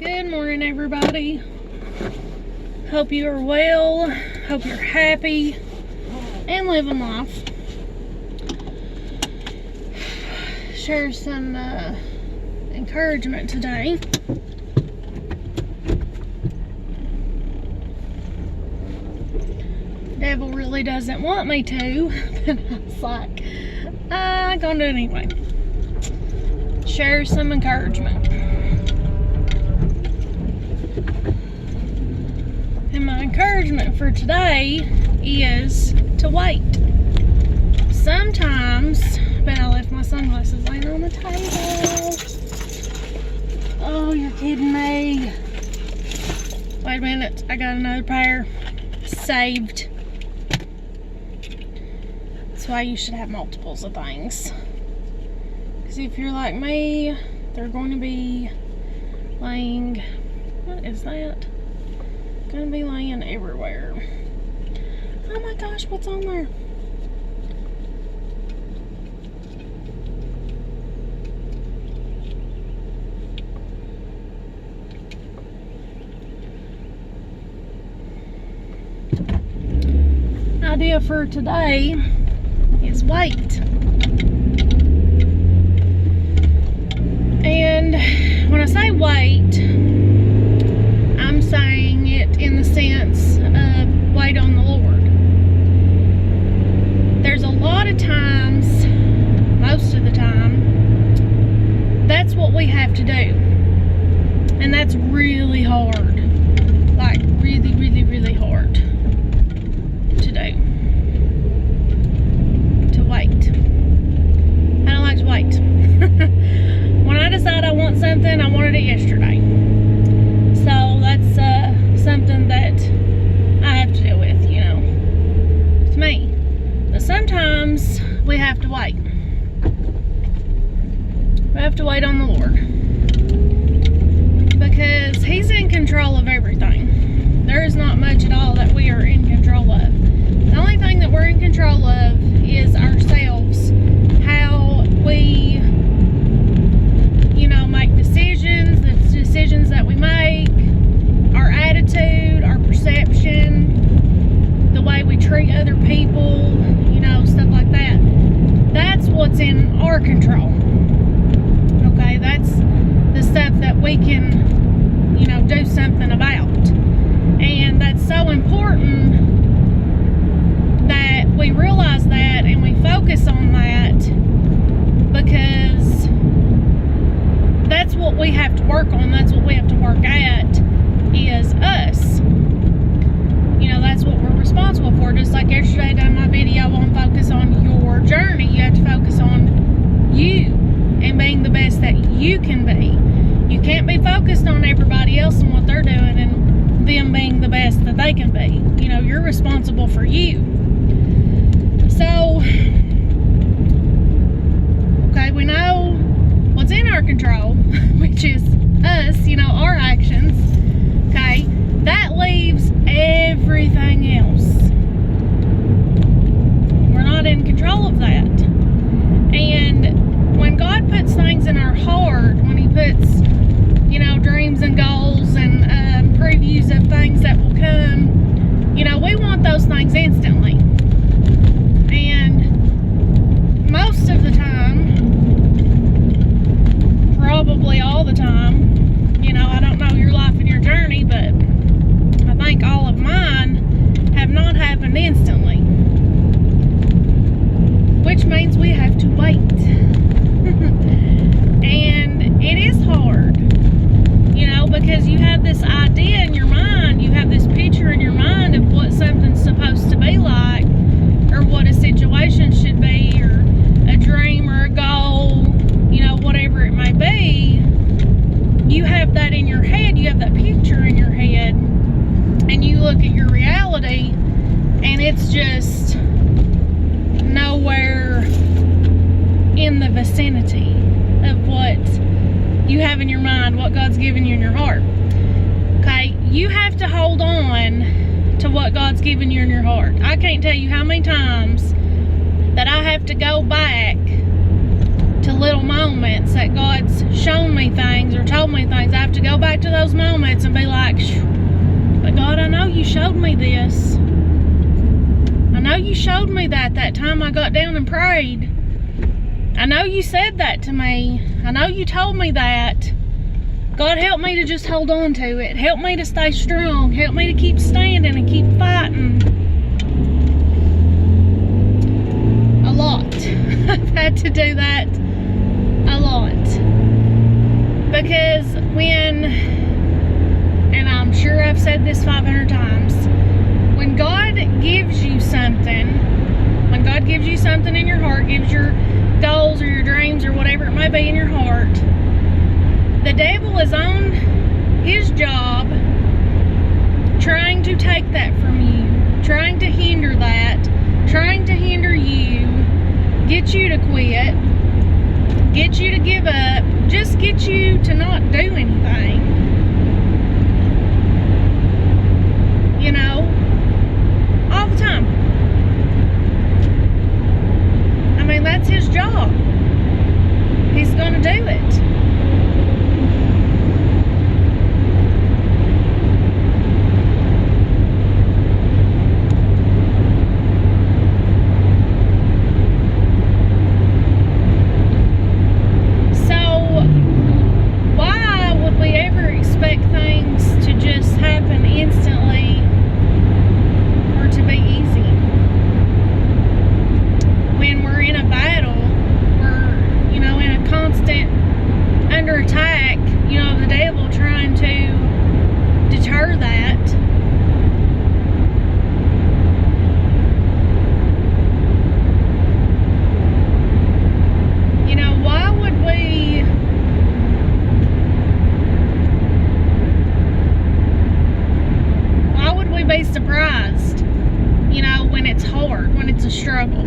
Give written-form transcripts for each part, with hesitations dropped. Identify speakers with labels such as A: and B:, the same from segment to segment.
A: Good morning, everybody. Hope you are well. Hope you're happy and living life. Share some encouragement today. Devil really doesn't want me to, but I was like, I'm gonna do it anyway. Share some encouragement. And my encouragement for today is to wait. Sometimes, but I left my sunglasses laying on the table. Oh, you're kidding me. Wait a minute, I got another pair saved. That's why you should have multiples of things. Because if you're like me, they're going to be laying, what is that? Going to be laying everywhere. Oh my gosh, what's on there? Idea for today is wait. And when I say wait, I'm saying it in the sense of wait on the Lord. There's a lot of times, most of the time, that's what we have to do. And that's really hard. Like really, really, really hard to do. To wait. I don't like to wait. When I decide I want something, I wanted it yesterday. So that's something that I have to deal with, you know. It's me. But sometimes we have to wait. We have to wait on the Lord. Because He's in control of everything. There is not much at all that we are in control of. The only thing that we're in control of is ourselves. How we, you know, make decisions, the decisions that we make, our attitude, our perception, the way we treat other people, you know, stuff like that. That's what's in our control. Okay, that's the stuff that we can, you know, do something about. And that's so important that we realize that and we focus on that, because that's what we have to work on. That's what we have to work at, is us. You know, that's what we're responsible for. Just like yesterday I done my video on focus on your journey. You have to focus on you and being the best that you can be. You can't be focused on everybody else and what they're doing and them being the best that they can be. You know, you're responsible for you. So, okay, we know what's in our control, which is us, you know, our actions. Okay, that leaves everything else. We're not in control of that. And when God puts things in our heart, when He puts, you know, dreams and goals and previews of things that will come, you know, we want those things instantly. And most of the time, probably all the time, you know, I don't know your life and your journey, but I think all of mine have not happened instantly. Which means we have to wait. And it is hard, you know, because you have this idea in your mind, you have this picture in your mind of what something's supposed to be like, or what a situation should be, or a dream or a goal, you know, whatever it may be. You have that in your head, you have that picture in your head, and you look at your reality, and it's just nowhere in the vicinity of what you have in your mind, what God's given you in your heart. Okay, you have to hold on to what God's given you in your heart. I can't tell you how many times that I have to go back to little moments that God's shown me things or told me things, I have to go back to those moments and be like, but God, I know you showed me this. I know you showed me that time I got down and prayed. I know you said that to me. I know you told me that. God, help me to just hold on to it. Help me to stay strong. Help me to keep standing and keep fighting. A lot. I've had to do that a lot. Because and I'm sure I've said this 500 times, when God gives you something, when God gives you something in your heart, gives your goals or your dreams or whatever it may be in your heart, the devil is on his job trying to take that from you, trying to hinder that, trying to hinder you, get you to quit, get you to give up, just get you to not do anything. You know, all the time. I mean, that's his job. He's gonna do it. Surprised, you know, when it's hard, when it's a struggle.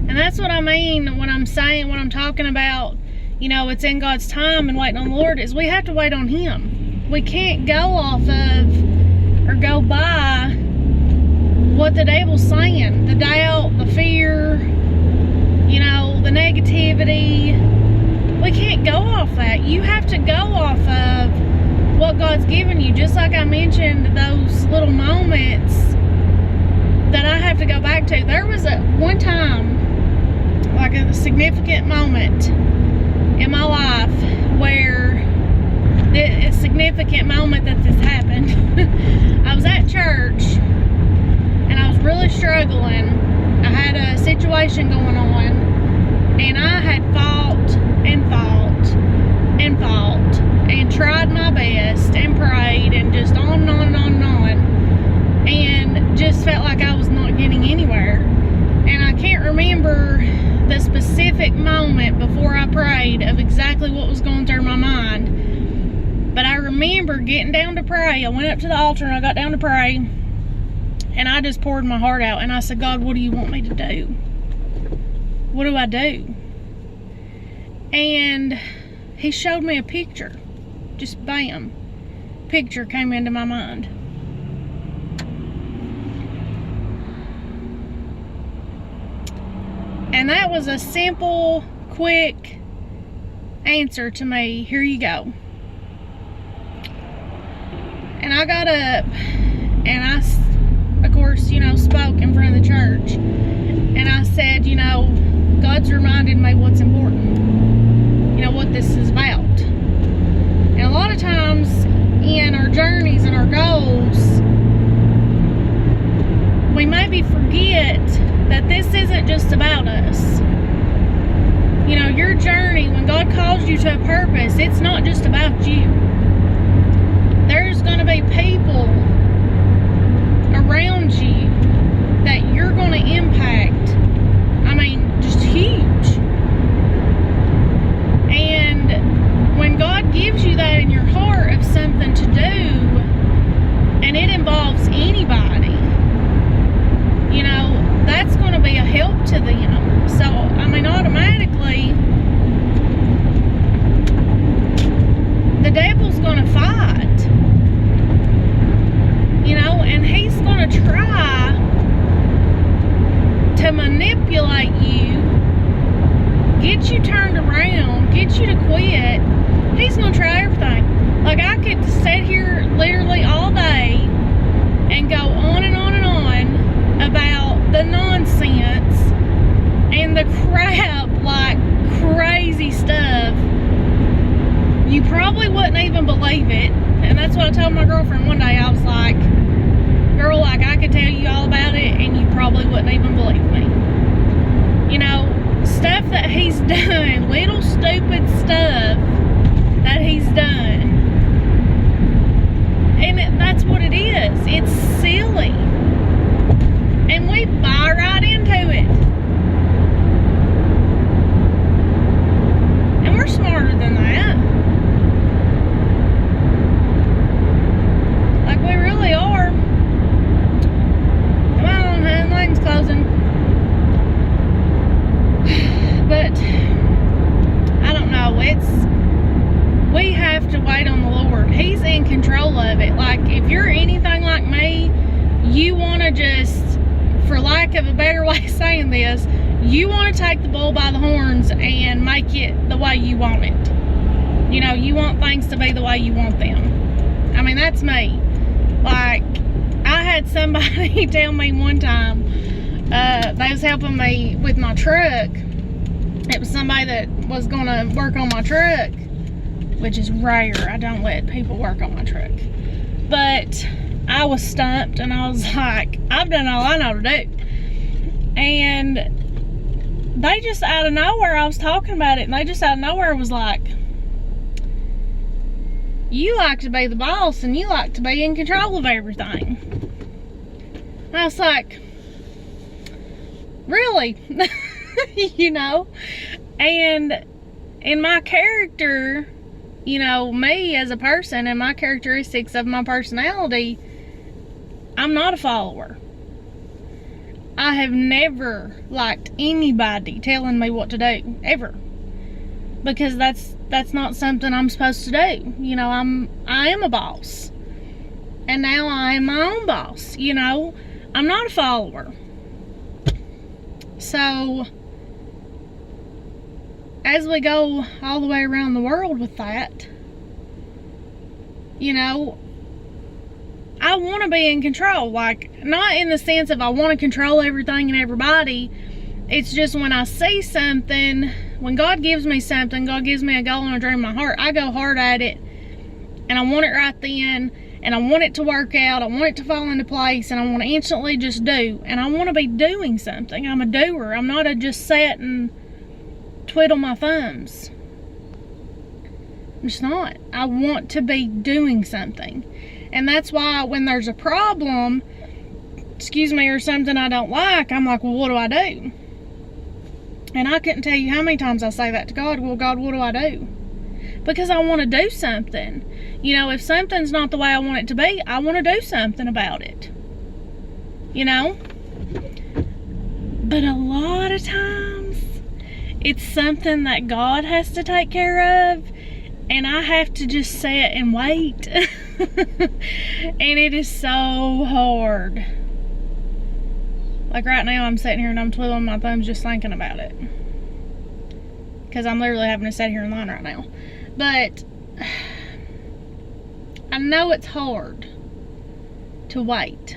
A: And that's what I mean when I'm saying, when I'm talking about, you know, it's in God's time and waiting on the Lord, is we have to wait on Him. We can't go off of or go by what the devil's saying, the doubt, the fear, you know, the negativity. We can't go off that. You have to go off of what God's given you. Just like I mentioned, those little moments that I have to go back to. There was one time, like a significant moment in my life where a significant moment that this happened. I was at church and I was really struggling. I had a situation going on and I had fought and fought and fought and tried my best and prayed and just on and on and on and on, and just felt like I was not getting anywhere. And I can't remember the specific moment before I prayed of exactly what was going through my mind, but I remember getting down to pray. I went up to the altar and I got down to pray, and I just poured my heart out and I said, God, what do you want me to do? What do I do? And He showed me a picture. Just bam, picture came into my mind. And that was a simple, quick answer to me. Here you go. And I got up and I, of course, you know, spoke in front of the church. And I said, you know, God's reminded me what's important. You know, what this is about. And a lot of times in our journeys and our goals, we maybe forget that this isn't just about us. You know, your journey, when God calls you to a purpose, it's not just about you. There's going to be people around you that you're going to impact. I mean, just huge. And when God gives you that in your heart of something to do, and it involves anybody, you know, that's going to be a help to them. So, I mean, automatically, the devil's going to fight, you know, and he's going to try to manipulate you get you turned around, get you to quit, he's gonna try everything. Like, I could sit here literally all day and go on and on and on about the nonsense and the crap, like crazy stuff. You probably wouldn't even believe it. And that's what I told my girlfriend one day. I was like, girl, like, I could tell you all about it and you probably wouldn't even believe me. You know, stuff that he's done, little stupid stuff that he's done. And that's what it is. It's silly. And we buy right into it. And we're smarter than that. Like, we really are. Come on, hun, lane's closing. But I don't know. We have to wait on the Lord. He's in control of it. Like, if you're anything like me, you want to just, for lack of a better way of saying this, you want to take the bull by the horns and make it the way you want it. You know, you want things to be the way you want them. I mean, that's me. Like, I had somebody tell me one time, they was helping me with my truck. It was somebody that was going to work on my truck, which is rare. I don't let people work on my truck. But I was stumped and I was like, I've done all I know to do. And they just out of nowhere, I was talking about it, and they just out of nowhere was like, you like to be the boss and you like to be in control of everything. And I was like, really? You know? And in my character, you know, me as a person and my characteristics of my personality, I'm not a follower. I have never liked anybody telling me what to do, ever. Because that's not something I'm supposed to do. You know, I am a boss. And now I am my own boss, you know. I'm not a follower. So, as we go all the way around the world with that, you know, I want to be in control. Like, not in the sense of I want to control everything and everybody. It's just when I see something, when God gives me something, God gives me a goal and a dream in my heart, I go hard at it. And I want it right then. And I want it to work out. I want it to fall into place. And I want to instantly just do. And I want to be doing something. I'm a doer. I'm not a just sit and twiddle my thumbs. I'm just not. I want to be doing something. And that's why when there's a problem, excuse me, or something I don't like, I'm like, well, what do I do? And I couldn't tell you how many times I say that to God. Well, God, what do I do? Because I want to do something. You know, if something's not the way I want it to be, I want to do something about it. You know? But a lot of times, it's something that God has to take care of, and I have to just sit and wait. And it is so hard. Like right now, I'm sitting here and I'm twiddling my thumbs just thinking about it. Because I'm literally having to sit here in line right now. But I know it's hard to wait.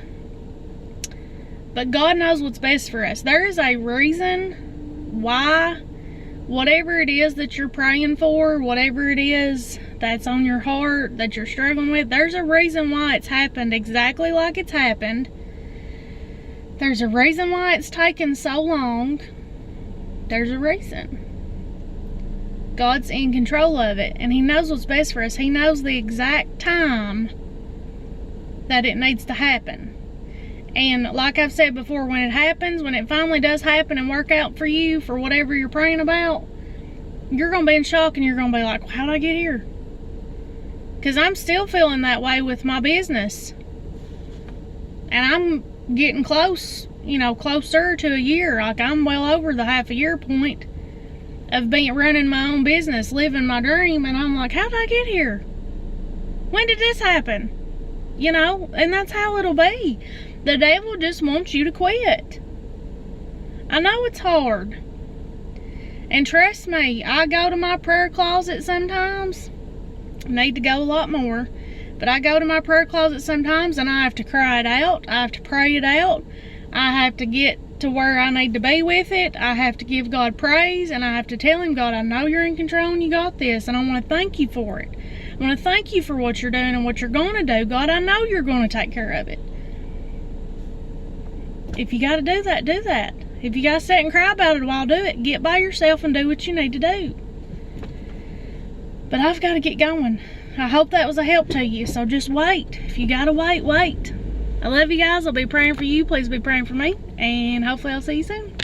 A: But God knows what's best for us. There is a reason why whatever it is that you're praying for, whatever it is that's on your heart, that you're struggling with, there's a reason why it's happened exactly like it's happened. There's a reason why it's taken so long. There's a reason. God's in control of it, and He knows what's best for us. He knows the exact time that it needs to happen. And like I've said before, when it happens, when it finally does happen and work out for you, for whatever you're praying about, you're going to be in shock and you're going to be like, well, how'd I get here? Because I'm still feeling that way with my business. And I'm getting close, you know, closer to a year. Like, I'm well over the half a year point of running my own business, living my dream. And I'm like, how'd I get here? When did this happen? You know, and that's how it'll be. The devil just wants you to quit. I know it's hard. And trust me, I go to my prayer closet sometimes. Need to go a lot more. But I go to my prayer closet sometimes and I have to cry it out. I have to pray it out. I have to get to where I need to be with it. I have to give God praise, and I have to tell him, God, I know you're in control and you got this, and I want to thank you for it. I want to thank you for what you're doing and what you're going to do. God, I know you're going to take care of it. If you got to do that, do that. If you got to sit and cry about it a while, do it. Get by yourself and do what you need to do. But I've got to get going. I hope that was a help to you, so just wait. If you got to wait, wait. I love you guys. I'll be praying for you. Please be praying for me. And hopefully I'll see you soon.